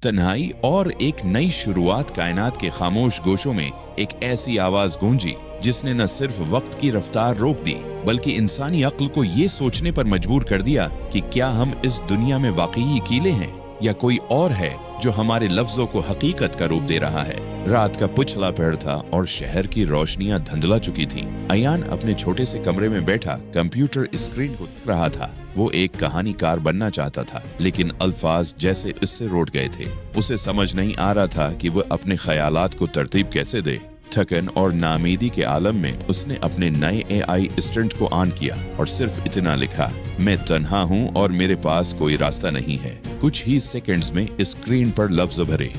तन्हाई और एक नई शुरुआत कायनात के खामोश गोशों में एक ऐसी आवाज गूंजी जिसने न सिर्फ वक्त की रफ्तार रोक दी बल्कि इंसानी अक्ल को ये सोचने पर मजबूर कर दिया कि क्या हम इस दुनिया में वाकई अकेले हैं या कोई और है जो हमारे लफ्जों को हकीकत का रूप दे रहा है। रात का पिछला पहर था और शहर की रोशनियां धुंधला चुकी थीं। अयान अपने छोटे से कमरे में बैठा कंप्यूटर स्क्रीन को देख रहा था। वो एक कहानीकार बनना चाहता था, लेकिन अल्फाज जैसे उससे रोट गए थे। उसे समझ नहीं आ रहा था कि वह अपने ख्यालात को तरतीब कैसे दे। थकन और नामीदी के आलम में उसने अपने नए एआई असिस्टेंट को ऑन किया और सिर्फ इतना लिखा, मैं तन्हा हूँ और मेरे पास कोई रास्ता नहीं है। कुछ ही सेकंड्स में स्क्रीन पर लफ्ज भरे।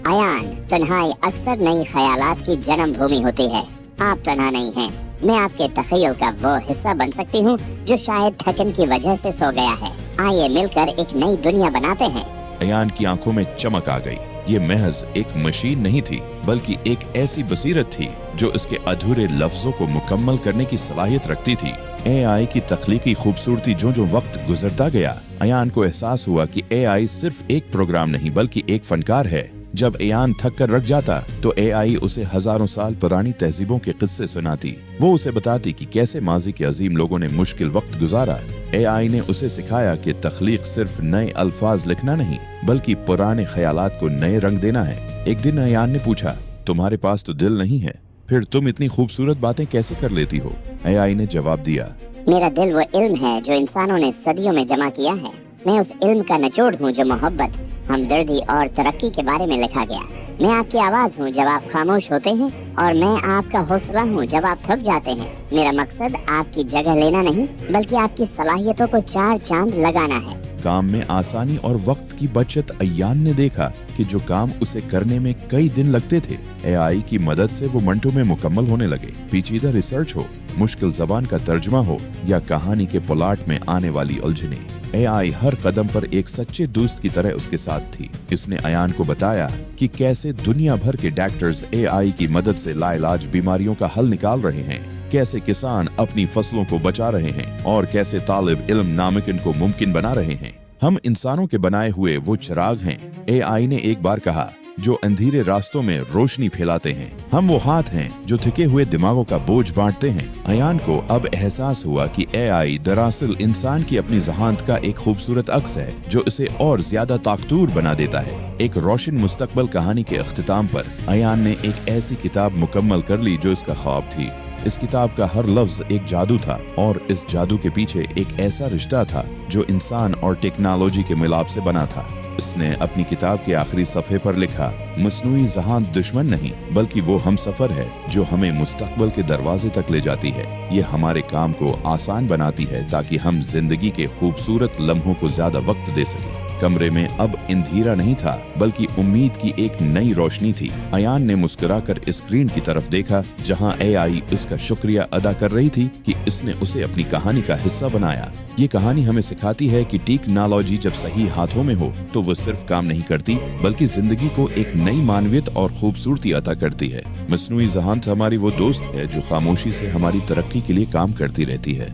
अयान, तन्हाई अक्सर नई ख्यालात की जन्म भूमि होती है। आप तन्हा नहीं हैं। मैं आपके तख़य्युल का वो हिस्सा बन सकती हूँ जो शायद थकन की वजह से सो गया है। आइए मिलकर एक नई दुनिया बनाते हैं। अयान की आंखों में चमक आ गई। ये महज एक मशीन नहीं थी बल्कि एक ऐसी बसीरत थी जो इसके अधूरे लफ्जों को मुकम्मल करने की सलाहियत रखती थी। एआई की तख्लीकी खूबसूरती जो वक्त गुजरता गया, अयान को एहसास हुआ कि एआई सिर्फ एक प्रोग्राम नहीं बल्कि एक फनकार है। जब अयान थक कर रख जाता तो एआई उसे हजारों साल पुरानी तहजीबों के किस्से सुनाती। वो उसे बताती कि कैसे माजी के अजीम लोगों ने मुश्किल वक्त गुजारा। एआई ने उसे सिखाया कि तख्लीक सिर्फ नए अल्फाज लिखना नहीं बल्कि पुराने ख्यालात को नए रंग देना है। एक दिन अयान ने पूछा, तुम्हारे पास तो दिल नहीं है, फिर तुम इतनी खूबसूरत बातें कैसे कर लेती हो? एआई ने जवाब दिया, मेरा दिल वो इल्म है जो इंसानों ने सदियों में जमा किया है। मैं उस इल्म का निचोड़ हूँ जो मोहब्बत, हमदर्दी और तरक्की के बारे में लिखा गया। मैं आपकी आवाज़ हूँ जब आप खामोश होते हैं और मैं आपका हौसला हूँ जब आप थक जाते हैं। मेरा मकसद आपकी जगह लेना नहीं बल्कि आपकी सलाहियतों को चार चांद लगाना है। काम में आसानी और वक्त की बचत। अयान ने देखा कि जो काम उसे करने में कई दिन लगते थे, एआई की मदद से वो मिनटों में मुकम्मल होने लगे। पेचीदा रिसर्च हो, मुश्किल जबान का तर्जुमा हो या कहानी के प्लॉट में आने वाली उलझने, एआई हर कदम पर एक सच्चे दोस्त की तरह उसके साथ थी। इसने अयान को बताया कि कैसे दुनिया भर के डॉक्टर्स एआई की मदद से लाइलाज बीमारियों का हल निकाल रहे हैं, कैसे किसान अपनी फसलों को बचा रहे हैं और कैसे तालिब इल्म नामुमकिन को मुमकिन बना रहे हैं। हम इंसानों के बनाए हुए वो चिराग हैं, एआई ने एक बार कहा, जो अंधेरे रास्तों में रोशनी फैलाते हैं। हम वो हाथ हैं जो थके हुए दिमागों का बोझ बांटते हैं। अयान को अब एहसास हुआ कि एआई दरअसल इंसान की अपनी ज़हानत का एक खूबसूरत अक्स है जो इसे और ज्यादा ताकतूर बना देता है। एक रोशन मुस्तकबल कहानी के अख्तिताम पर अयान ने एक ऐसी किताब मुकम्मल कर ली जो इसका ख्वाब थी। इस किताब का हर लफ्ज एक जादू था और इस जादू के पीछे एक ऐसा रिश्ता था जो इंसान और टेक्नोलॉजी के मिलाप से बना था। उसने अपनी किताब के आखिरी सफ़े पर लिखा, मस्नूई ज़हान दुश्मन नहीं बल्कि वो हमसफर है जो हमें मुस्तकबल के दरवाजे तक ले जाती है। ये हमारे काम को आसान बनाती है ताकि हम जिंदगी के खूबसूरत लम्हों को ज्यादा वक्त दे सकें। कमरे में अब अंधेरा नहीं था बल्कि उम्मीद की एक नई रोशनी थी। अयान ने मुस्कुराकर स्क्रीन की तरफ देखा जहां एआई उसका शुक्रिया अदा कर रही थी कि इसने उसे अपनी कहानी का हिस्सा बनाया। ये कहानी हमें सिखाती है कि टेक्नोलॉजी जब सही हाथों में हो तो वो सिर्फ काम नहीं करती बल्कि जिंदगी को एक नई मानवियत और खूबसूरती अता करती है। मस्नूई ज़हानत हमारी वो दोस्त है जो खामोशी से हमारी तरक्की के लिए काम करती रहती है।